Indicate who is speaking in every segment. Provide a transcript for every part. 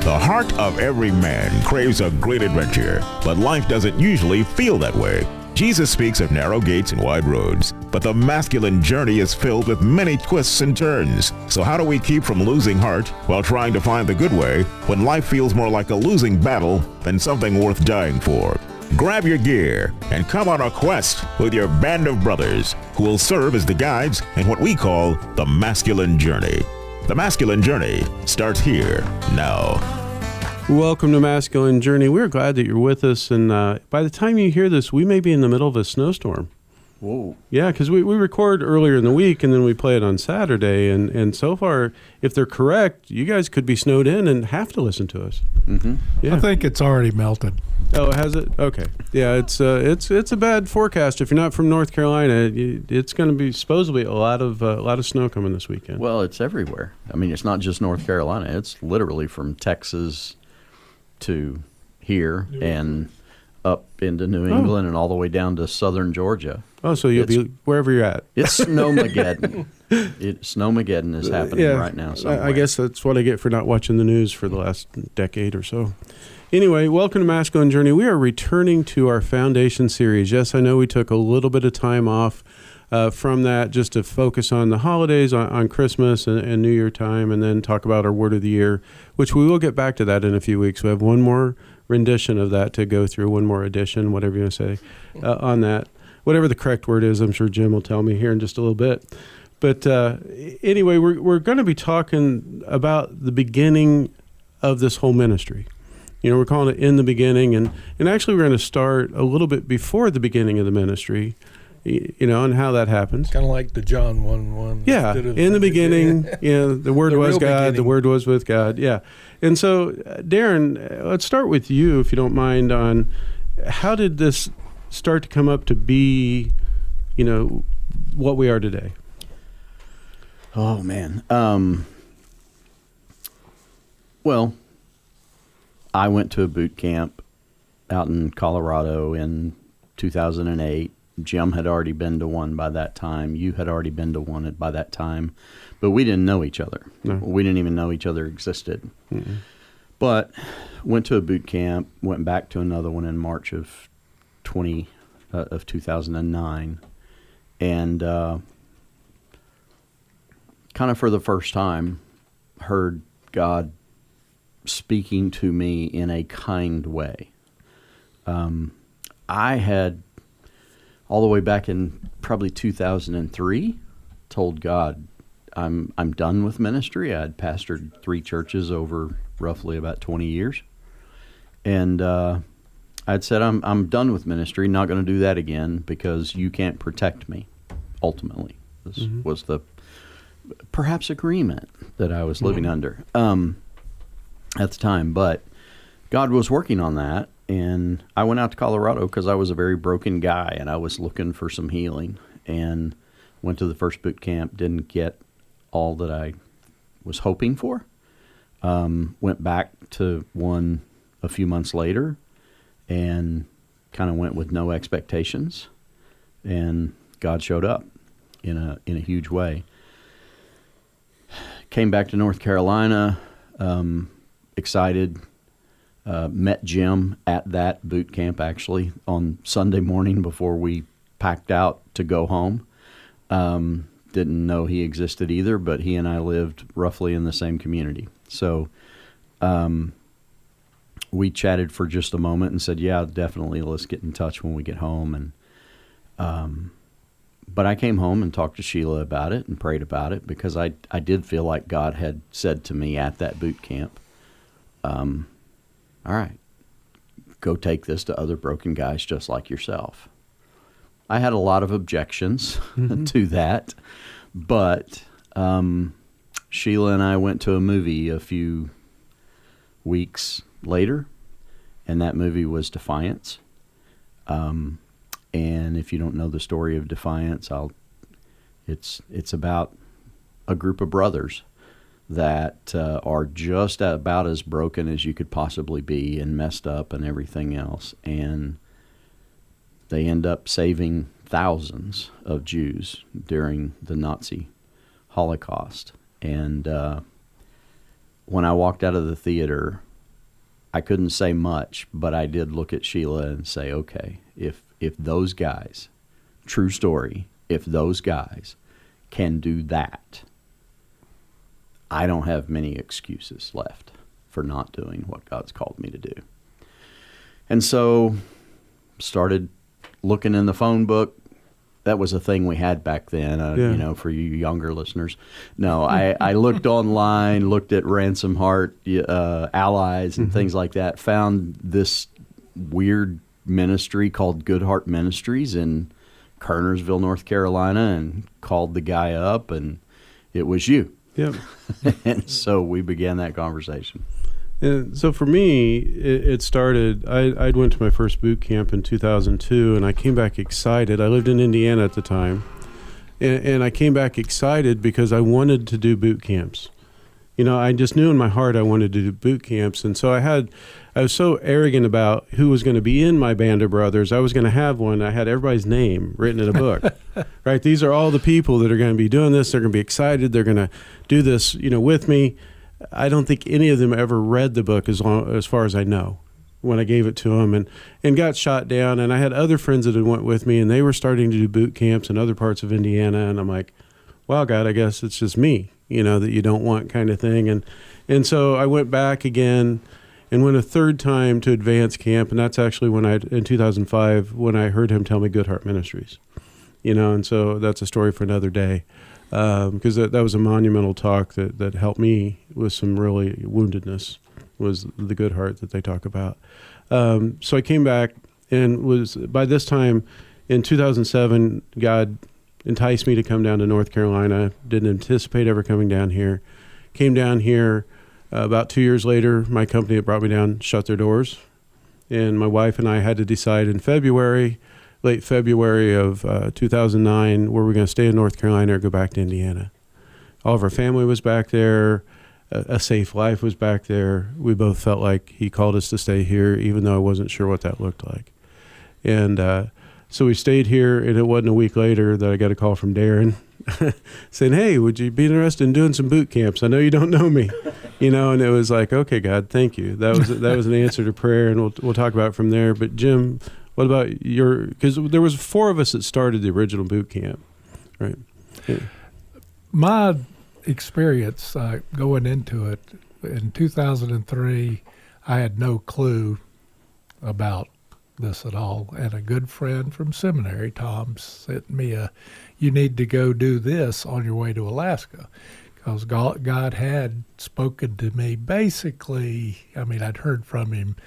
Speaker 1: The heart of every man craves a great adventure, but life doesn't usually feel that way. Jesus speaks of narrow gates and wide roads, but the masculine journey is filled with many twists and turns. So how do we keep from losing heart while trying to find the good way when life feels more like a losing battle than something worth dying for? Grab your gear and come on a quest with your band of brothers who will serve as the guides in what we call the masculine journey. The masculine journey starts here now.
Speaker 2: Welcome to Masculine Journey. We're glad that you're with us, and by the time you hear this, we may be in the middle of a snowstorm.
Speaker 3: Whoa.
Speaker 2: Yeah, because we record earlier in the week, and then we play it on Saturday, and so far, if they're correct, you guys could be snowed in and have to listen to us.
Speaker 3: Mm-hmm.
Speaker 2: Yeah.
Speaker 4: I think it's already melted.
Speaker 2: Oh, has it? Okay. Yeah, it's a bad forecast. If you're not from North Carolina, it's going to be supposedly a lot of snow coming this weekend.
Speaker 3: Well, it's everywhere. I mean, it's not just North Carolina. It's literally from Texas to here and up into New England and all the way down to southern Georgia.
Speaker 2: Oh, so you'll be wherever you're at.
Speaker 3: It's Snowmageddon. Snowmageddon is happening right now somewhere.
Speaker 2: I guess that's what I get for not watching the news for the last decade or so. Anyway, welcome to Masculine Journey. We are returning to our Foundation series. Yes, I know we took a little bit of time off from that just to focus on the holidays, on Christmas and New Year time, and then talk about our Word of the Year, which we will get back to that in a few weeks. We have one more rendition of that to go through, one more edition, whatever you want to say, on that. Whatever the correct word is, I'm sure Jim will tell me here in just a little bit. But anyway, we're going to be talking about the beginning of this whole ministry. You know, we're calling it In the Beginning, and actually we're going to start a little bit before the beginning of the ministry, you know, and how that happens.
Speaker 4: Kind of like the John 1:1.
Speaker 2: Yeah, in the beginning, you know, the Word was God,
Speaker 4: beginning.
Speaker 2: the Word was with God, yeah. And so, Darren, let's start with you, if you don't mind, on how did this start to come up to be, you know, what we are today?
Speaker 3: Oh, man. Well, I went to a boot camp out in Colorado in 2008. Jim had already been to one by that time. You had already been to one by that time. But we didn't know each other. No. We didn't even know each other existed. Mm-mm. But went to a boot camp, went back to another one in March of 2009. And kind of for the first time, heard God speaking to me in a kind way. I had, all the way back in probably 2003, told God, I'm done with ministry. I had pastored 3 churches over roughly about 20 years. And I'd said, I'm done with ministry, not going to do that again because you can't protect me, ultimately. This was the perhaps agreement that I was living under at the time. But God was working on that, and I went out to Colorado because I was a very broken guy, and I was looking for some healing, and went to the first boot camp, didn't get all that I was hoping for. Went back to one a few months later, and kind of went with no expectations, and God showed up in a huge way. Came back to North Carolina, excited. Met Jim at that boot camp actually on Sunday morning before we packed out to go home. Didn't know he existed either, but he and I lived roughly in the same community. So we chatted for just a moment and said, yeah, definitely, let's get in touch when we get home. And but I came home and talked to Sheila about it and prayed about it because I did feel like God had said to me at that boot camp, all right, go take this to other broken guys just like yourself. I had a lot of objections to that, but Sheila and I went to a movie a few weeks later, and that movie was Defiance. And if you don't know the story of Defiance, it's about a group of brothers that are just about as broken as you could possibly be and messed up and everything else. And they end up saving thousands of Jews during the Nazi Holocaust. And when I walked out of the theater, I couldn't say much, but I did look at Sheila and say, okay, if those guys, true story, if those guys can do that, I don't have many excuses left for not doing what God's called me to do. And so started looking in the phone book. That was a thing we had back then, for you younger listeners. No, I looked online, looked at Ransom Heart Allies and things like that, found this weird ministry called Good Heart Ministries in Kernersville, North Carolina, and called the guy up, and it was you.
Speaker 2: Yep.
Speaker 3: And so we began that conversation.
Speaker 2: And so for me, it started, I went to my first boot camp in 2002, and I came back excited. I lived in Indiana at the time, and I came back excited because I wanted to do boot camps. I just knew in my heart I wanted to do boot camps, and so I was so arrogant about who was going to be in my band of brothers. I was going to have one. I had everybody's name written in a book, right? These are all the people that are going to be doing this. They're going to be excited. They're going to do this, with me. I don't think any of them ever read the book as far as I know when I gave it to them, and got shot down. And I had other friends that had went with me, and they were starting to do boot camps in other parts of Indiana. And I'm like, wow, God, I guess it's just me, that you don't want kind of thing. And so I went back again and went a third time to advance camp. And that's actually in 2005, when I heard him tell me Good Heart Ministries, and so that's a story for another day. Because that was a monumental talk that helped me with some really woundedness, was the good heart that they talk about. So I came back, and by this time in 2007, God enticed me to come down to North Carolina. Didn't anticipate ever coming down here. Came down here about 2 years later. My company that brought me down shut their doors, and my wife and I had to decide in late February of 2009, were we going to stay in North Carolina or go back to Indiana. All of our family was back there. A safe life was back there. We both felt like he called us to stay here, even though I wasn't sure what that looked like. And so we stayed here, and it wasn't a week later that I got a call from Darren saying, hey, would you be interested in doing some boot camps? I know you don't know me, and it was like, okay, God, thank you. That was an answer to prayer, and we'll talk about it from there. But Jim, what about because there was 4 of us that started the original boot camp, right? Yeah.
Speaker 4: My experience going into it in 2003, I had no clue about this at all. And a good friend from seminary, Tom, sent me you need to go do this on your way to Alaska. Because God had spoken to me basically, I'd heard from him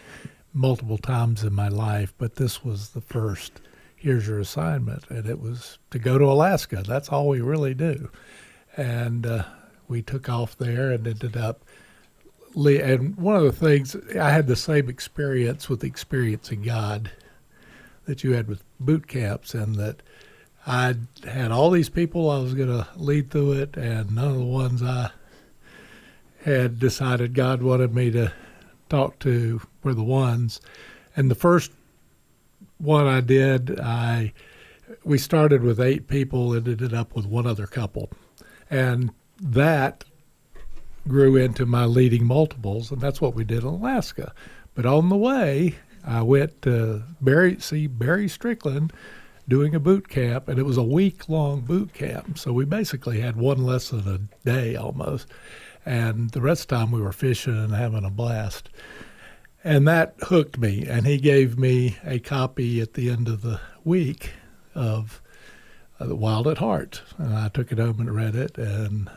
Speaker 4: multiple times in my life, but this was the first, here's your assignment, and it was to go to Alaska. That's all we really do. And we took off there and ended up, and one of the things, I had the same experience with experiencing God that you had with boot camps, and that I had all these people I was going to lead through it, and none of the ones I had decided God wanted me to talk to were the ones. And the first one I did, we started with 8 people and ended up with one other couple. And that grew into my leading multiples, and that's what we did in Alaska. But on the way, I went to see Barry Strickland doing a boot camp, and it was a week-long boot camp. So we basically had one lesson a day almost. And the rest of the time we were fishing and having a blast. And that hooked me, and he gave me a copy at the end of the week of The Wild at Heart. And I took it home and read it, and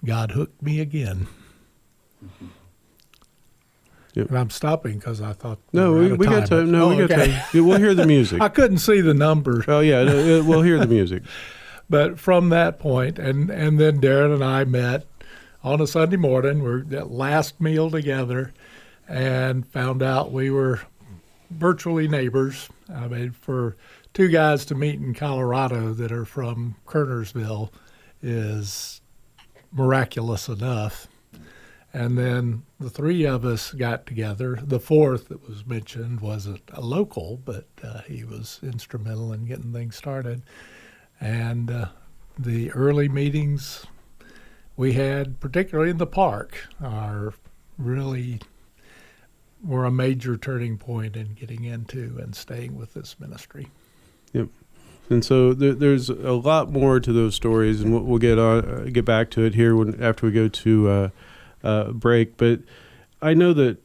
Speaker 4: God hooked me again.
Speaker 2: Yep.
Speaker 4: And I'm stopping because I thought
Speaker 2: we got time. No, we got time. We'll hear the music.
Speaker 4: I couldn't see the numbers.
Speaker 2: Oh, yeah, we'll hear the music.
Speaker 4: But from that point, and then Darren and I met on a Sunday morning. We're at last meal together, and found out we were virtually neighbors. For 2 guys to meet in Colorado that are from Kernersville is miraculous enough. And then the 3 of us got together. The 4th that was mentioned wasn't a local, but he was instrumental in getting things started. And the early meetings we had, particularly in the park, are really were a major turning point in getting into and staying with this ministry.
Speaker 2: Yep. And so there's a lot more to those stories, and we'll get back to it here after we go to break. But I know that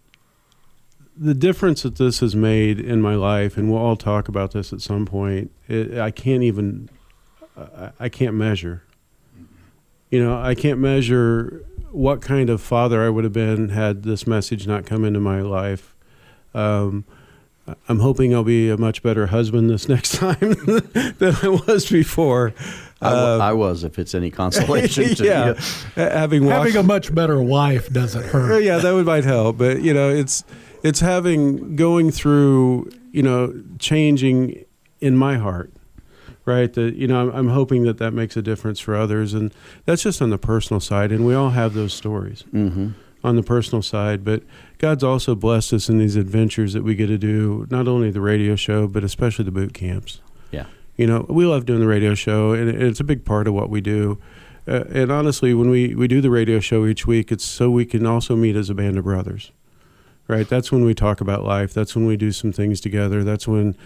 Speaker 2: the difference that this has made in my life, and we'll all talk about this at some point, I can't measure. I can't measure what kind of father I would have been had this message not come into my life. I'm hoping I'll be a much better husband this next time than I was before.
Speaker 3: I was, if it's any consolation to you.
Speaker 4: Having a much better wife doesn't hurt.
Speaker 2: Yeah, that might help. But, it's going through, changing in my heart, right? That, I'm hoping that makes a difference for others. And that's just on the personal side. And we all have those stories. Mm-hmm. On the personal side, but God's also blessed us in these adventures that we get to do, not only the radio show, but especially the boot camps.
Speaker 3: Yeah.
Speaker 2: We love doing the radio show, and it's a big part of what we do. And honestly, when we do the radio show each week, it's so we can also meet as a band of brothers, right? That's when we talk about life. That's when we do some things together. That's when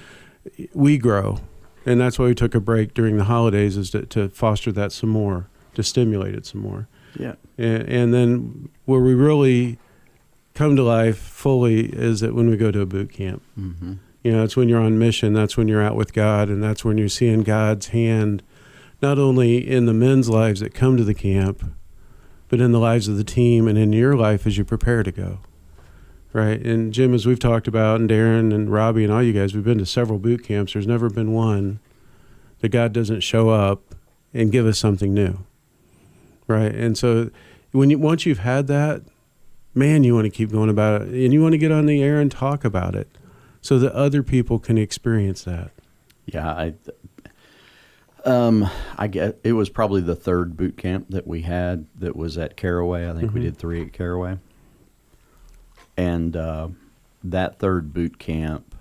Speaker 2: we grow. And that's why we took a break during the holidays, is to foster that some more, to stimulate it some more.
Speaker 3: Yeah.
Speaker 2: And then where we really come to life fully is that when we go to a boot camp. Mm-hmm. It's when you're on mission. That's when you're out with God, and that's when you're seeing God's hand not only in the men's lives that come to the camp, but in the lives of the team and in your life as you prepare to go. Right? And Jim, as we've talked about, and Darren and Robbie and all you guys, we've been to several boot camps. There's never been one that God doesn't show up and give us something new. Right. And so once you've had that, man, you want to keep going about it, and you want to get on the air and talk about it so that other people can experience that.
Speaker 3: Yeah. I guess it was probably the third boot camp that we had that was at Caraway. I think
Speaker 2: Mm-hmm.
Speaker 3: we did 3 at Caraway. And that third boot camp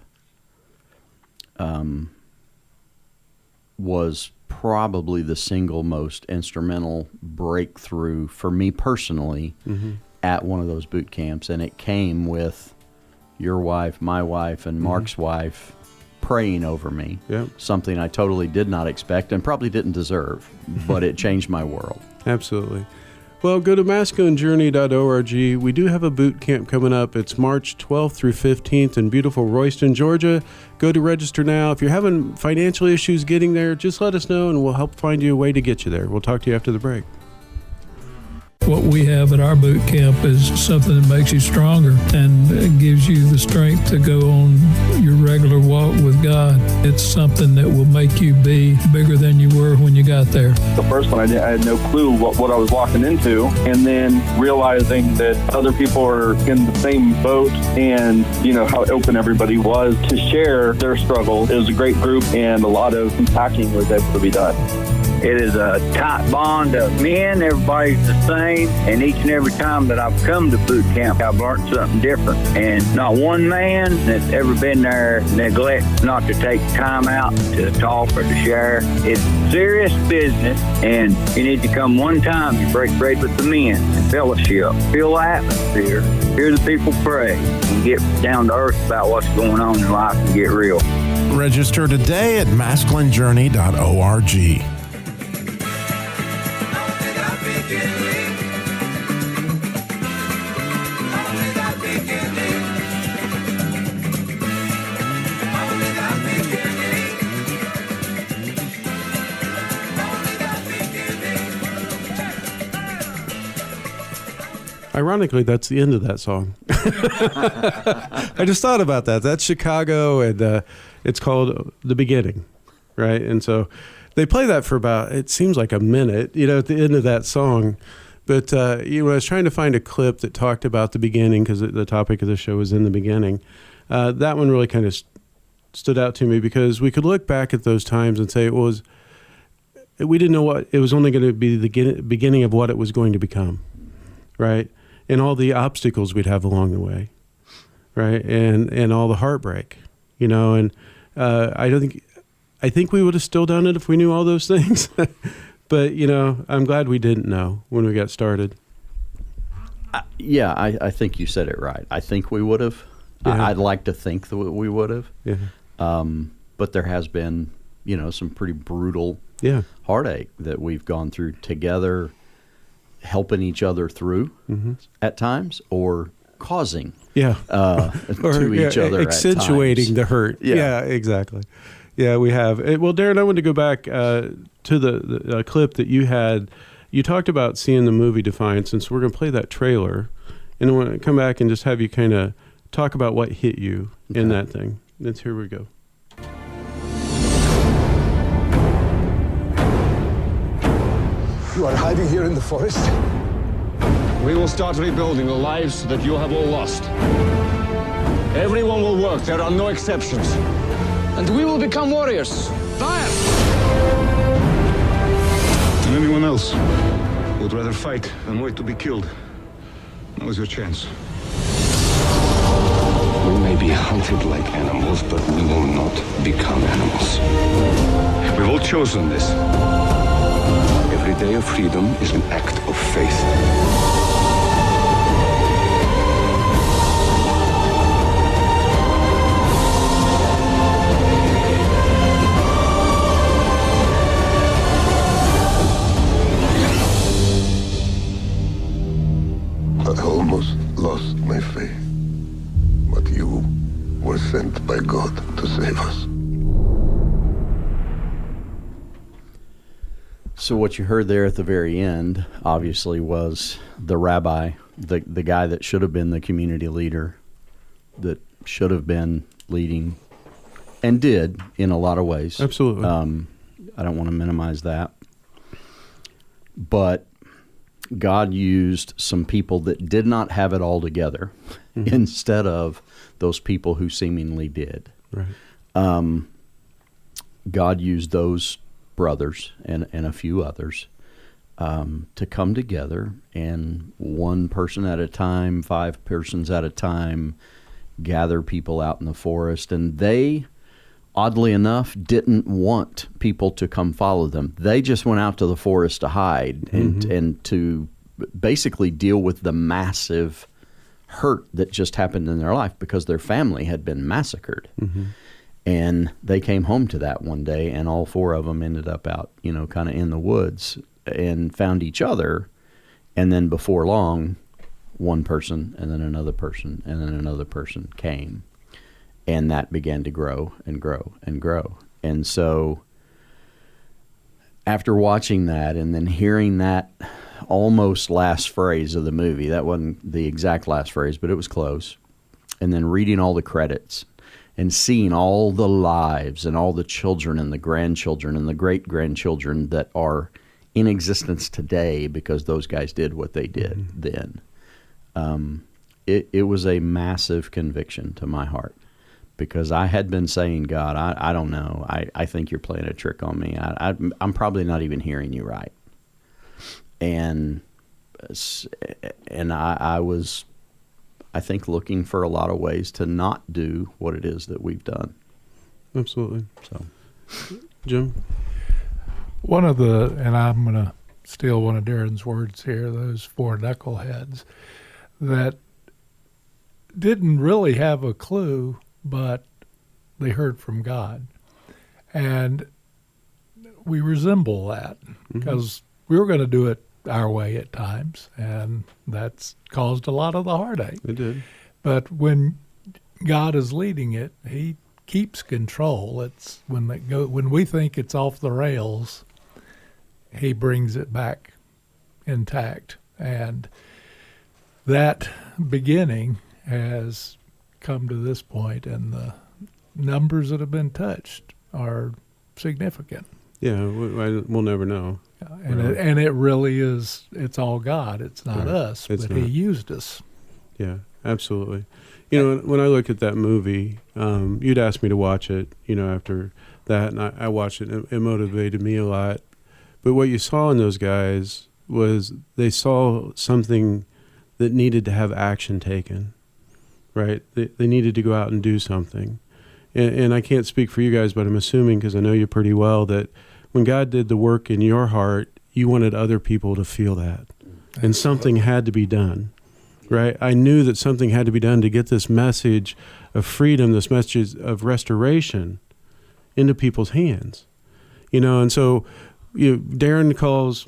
Speaker 3: was probably the single most instrumental breakthrough for me personally mm-hmm. at one of those boot camps. And it came with your wife, my wife, and Mark's mm-hmm. wife praying over me.
Speaker 2: Yep.
Speaker 3: Something I totally did not expect and probably didn't deserve, but it changed my world.
Speaker 2: Absolutely. Well, go to masculinejourney.org. We do have a boot camp coming up. It's March 12th through 15th in beautiful Royston, Georgia. Go to register now. If you're having financial issues getting there, just let us know, and we'll help find you a way to get you there. We'll talk to you after the break.
Speaker 5: What we have at our boot camp is something that makes you stronger and gives you the strength to go on your regular walk with God. It's something that will make you be bigger than you were when you got there.
Speaker 6: The first one, I had no clue what I was walking into, and then realizing that other people are in the same boat, and how open everybody was to share their struggles. It was a great group, and a lot of unpacking was able to be done.
Speaker 7: It is a tight bond of men. Everybody's the same. And each and every time that I've come to boot camp, I've learned something different. And not one man that's ever been there neglects not to take time out to talk or to share. It's serious business, and you need to come one time to break bread with the men and fellowship. Feel the atmosphere. Hear the people pray. And get down to earth about what's going on in life and get real.
Speaker 8: Register today at masculinejourney.org.
Speaker 2: Ironically, that's the end of that song. I just thought about that. That's Chicago, and it's called The Beginning, right? And so they play that for about, it seems like a minute, at the end of that song. But, I was trying to find a clip that talked about the beginning, because the topic of the show was in the beginning. That one really kind of stood out to me, because we could look back at those times and say we didn't know what, it was only going to be the beginning of what it was going to become, right? And all the obstacles we'd have along the way, right? And all the heartbreak, and I think we would have still done it if we knew all those things. But, I'm glad we didn't know when we got started.
Speaker 3: I think you said it right. I think we would have,
Speaker 2: Yeah.
Speaker 3: I'd like to think that we would have.
Speaker 2: Yeah.
Speaker 3: But there has been, some pretty brutal heartache that we've gone through together, helping each other through at times, or causing to each other
Speaker 2: accentuating
Speaker 3: at times.
Speaker 2: the hurt. Yeah, exactly. Yeah, we have. Well, Darren, I wanted to go back to the clip that you had. You talked about seeing the movie Defiance, and so we're going to play that trailer, and I want to come back and just have you kind of talk about what hit you in that thing. Here we go.
Speaker 9: You are hiding here in the forest?
Speaker 10: We will start rebuilding the lives that you have all lost. Everyone will work. There are no exceptions.
Speaker 9: And we will become warriors.
Speaker 10: Fire!
Speaker 11: And anyone else would rather fight than wait to be killed. Now is your chance.
Speaker 12: We may be hunted like animals, but we will not become animals.
Speaker 11: We've all chosen this.
Speaker 12: Every day of freedom is an act of faith.
Speaker 11: I almost lost my faith, but you were sent by God to save us.
Speaker 3: So what you heard there at the very end, obviously, was the rabbi, the guy that should have been the community leader, that should have been leading, and did in a lot of ways.
Speaker 2: Absolutely.
Speaker 3: I don't want to minimize that. But God used some people that did not have it all together instead of those people who seemingly did.
Speaker 2: Right.
Speaker 3: God used those brothers and a few others to come together, and one person at a time, 5 persons at a time, gather people out in the forest. And they, oddly enough, didn't want people to come follow them. They just went out to the forest to hide and to basically deal with the massive hurt that just happened in their life because their family had been massacred. And they came home to that one day, and all 4 of them ended up out, kind of in the woods, and found each other. And then before long, one person and then another person and then another person came. And that began to grow and grow and grow. And so after watching that and then hearing that almost last phrase of the movie, that wasn't the exact last phrase, but it was close, and then reading all the credits and seeing all the lives and all the children and the grandchildren and the great-grandchildren that are in existence today because those guys did what they did then. It was a massive conviction to my heart, because I had been saying, God, I don't know. I think you're playing a trick on me. I'm probably not even hearing you right. And I was, I think, looking for a lot of ways to not do what it is that we've done.
Speaker 2: Absolutely.
Speaker 3: So,
Speaker 2: Jim?
Speaker 4: One of the, and I'm going to steal one of Darren's words here, those 4 knuckleheads that didn't really have a clue, but they heard from God. And we resemble that because we were going to do it our way at times, and that's caused a lot of the heartache.
Speaker 2: It did.
Speaker 4: But when God is leading it, he keeps control. It's when we think it's off the rails, he brings it back intact. And that beginning has come to this point, and the numbers that have been touched are significant.
Speaker 2: Yeah, we'll never know.
Speaker 4: And it really is, it's all God. It's not us, but he used us.
Speaker 2: Yeah, absolutely. When I look at that movie, you'd asked me to watch it, after that, and I watched it, and it motivated me a lot. But what you saw in those guys was they saw something that needed to have action taken, right? They needed to go out and do something. And I can't speak for you guys, but I'm assuming, because I know you pretty well, that when God did the work in your heart, you wanted other people to feel that. And something had to be done. right? I knew that something had to be done to get this message of freedom, this message of restoration into people's hands, and so Darren calls,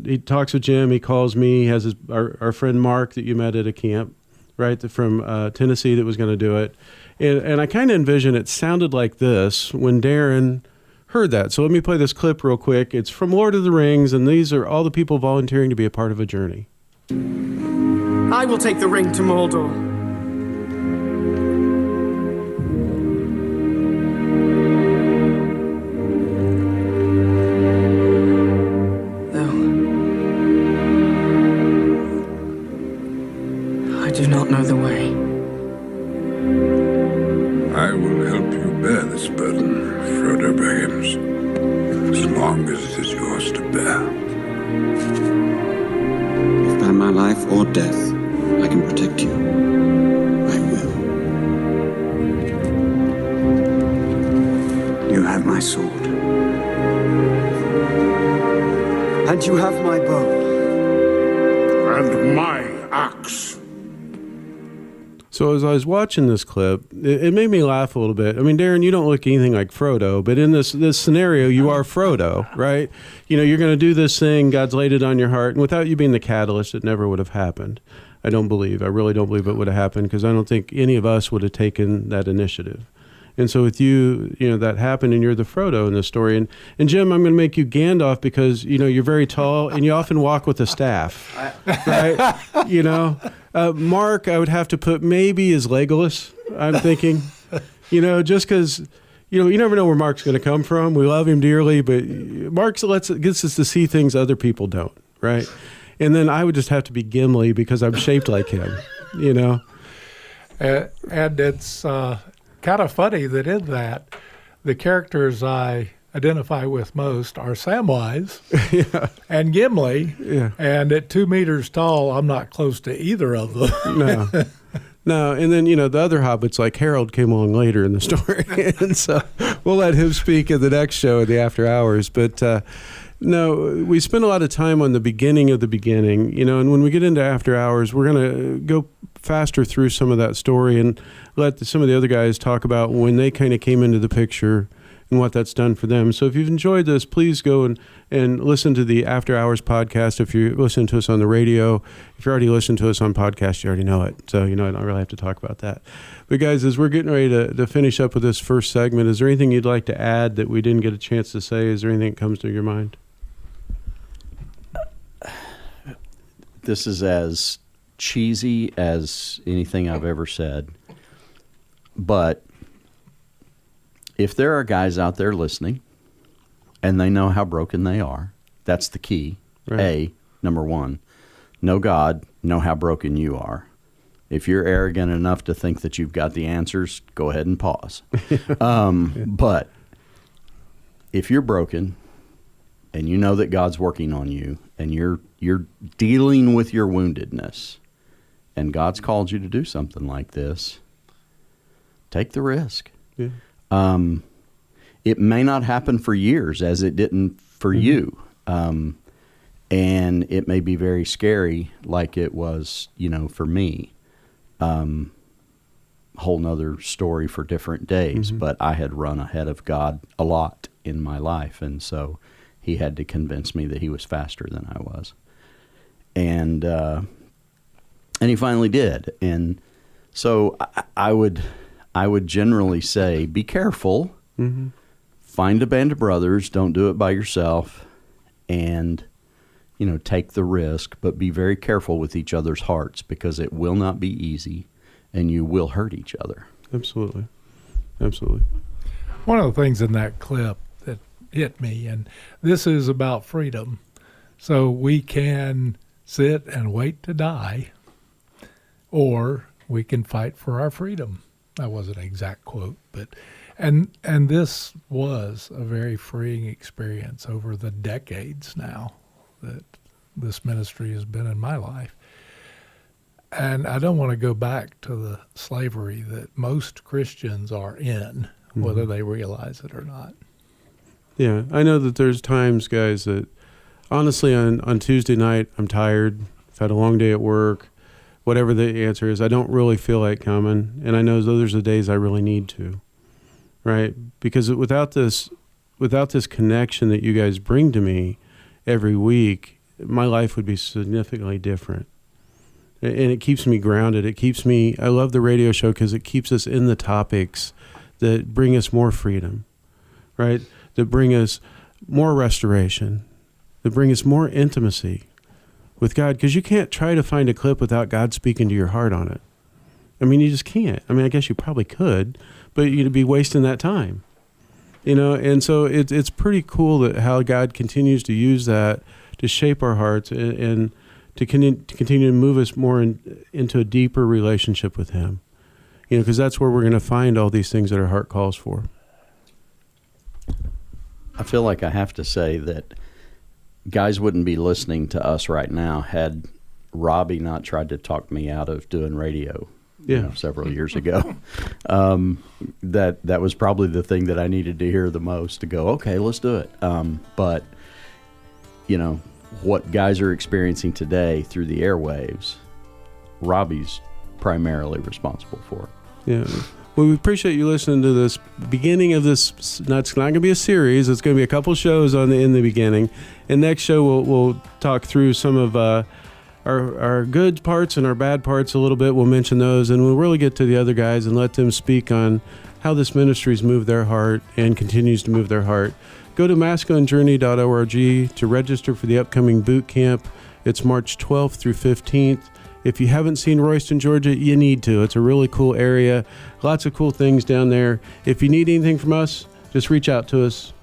Speaker 2: he talks with Jim, he calls me, he has our friend Mark that you met at a camp, right, from Tennessee that was going to do it. And I kind of envision it sounded like this when Darren heard that. So let me play this clip real quick. It's from Lord of the Rings, and these are all the people volunteering to be a part of a journey.
Speaker 13: I will take the ring to Mordor. Though I do not know the way.
Speaker 11: I will help you bear this burden, Frodo Baggins, as long as it is yours to bear.
Speaker 14: If by my life or death I can protect you, I will. You have my sword.
Speaker 13: And you have my bow.
Speaker 11: And my axe.
Speaker 2: So as I was watching this clip, it made me laugh a little bit. I mean, Darren, you don't look anything like Frodo, but in this scenario, you are Frodo, right? You're going to do this thing, God's laid it on your heart, and without you being the catalyst, it never would have happened. I really don't believe it would have happened, because I don't think any of us would have taken that initiative. And so with you, that happened, and you're the Frodo in the story. And Jim, I'm going to make you Gandalf because, you're very tall, and you often walk with a staff, right? Mark, I would have to put maybe as Legolas, I'm thinking, just because, you never know where Mark's going to come from. We love him dearly, but Mark gets us to see things other people don't, right? And then I would just have to be Gimli because I'm shaped like him,
Speaker 4: And it's kind of funny that in that, the characters I identify with most are Samwise and Gimli. Yeah. And at 2 meters tall, I'm not close to either of them.
Speaker 2: No. And then, the other hobbits like Harold came along later in the story. And so we'll let him speak in the next show at the After Hours. But no, we spend a lot of time on the beginning of the beginning, and when we get into After Hours, we're going to go faster through some of that story and let some of the other guys talk about when they kind of came into the picture and what that's done for them. So if you've enjoyed this, please go and listen to the After Hours podcast. If you listen to us on the radio, if you already listened to us on podcast, you already know it. So, I don't really have to talk about that. But guys, as we're getting ready to finish up with this first segment, is there anything you'd like to add that we didn't get a chance to say? Is there anything that comes to your mind?
Speaker 3: This is as cheesy as anything I've ever said. But if there are guys out there listening and they know how broken they are, that's the key. Right. Number one, know God, know how broken you are. If you're arrogant enough to think that you've got the answers, go ahead and pause. But if you're broken and you know that God's working on you and you're dealing with your woundedness and God's called you to do something like this, take the risk. Yeah. It may not happen for years as it didn't for you. And it may be very scary like it was, for me. Whole nother story for different days, but I had run ahead of God a lot in my life. And so he had to convince me that he was faster than I was. And he finally did. And so I would generally say, be careful, find a band of brothers, don't do it by yourself, and, take the risk, but be very careful with each other's hearts because it will not be easy and you will hurt each other.
Speaker 2: Absolutely. Absolutely.
Speaker 4: One of the things in that clip that hit me, and this is about freedom, so we can sit and wait to die, or we can fight for our freedom. That wasn't an exact quote, but and this was a very freeing experience over the decades now that this ministry has been in my life. And I don't want to go back to the slavery that most Christians are in, whether they realize it or not.
Speaker 2: Yeah, I know that there's times, guys, that honestly on Tuesday night, I'm tired. I've had a long day at work. whatever the answer is, I don't really feel like coming. And I know those are the days I really need to, right? Because without this connection that you guys bring to me every week, my life would be significantly different. And it keeps me grounded. I love the radio show because it keeps us in the topics that bring us more freedom, right? That bring us more restoration, that bring us more intimacy with God. Because you can't try to find a clip without God speaking to your heart on it. I mean, you just can't. I mean, I guess you probably could, but you'd be wasting that time. And so it's pretty cool that how God continues to use that to shape our hearts and to continue to move us more into a deeper relationship with Him. Because that's where we're going to find all these things that our heart calls for.
Speaker 3: I feel like I have to say that guys wouldn't be listening to us right now had Robbie not tried to talk me out of doing radio. Several years ago. That was probably the thing that I needed to hear the most to go, okay, let's do it. But what guys are experiencing today through the airwaves, Robbie's primarily responsible for.
Speaker 2: Yeah. Well, we appreciate you listening to this beginning of this. It's not going to be a series. It's going to be a couple shows in the beginning. And next show we'll talk through some of our good parts and our bad parts a little bit. We'll mention those, and we'll really get to the other guys and let them speak on how this ministry's moved their heart and continues to move their heart. Go to masculinejourney.org to register for the upcoming boot camp. It's March 12th through 15th. If you haven't seen Royston, Georgia, you need to. It's a really cool area. Lots of cool things down there. If you need anything from us, just reach out to us.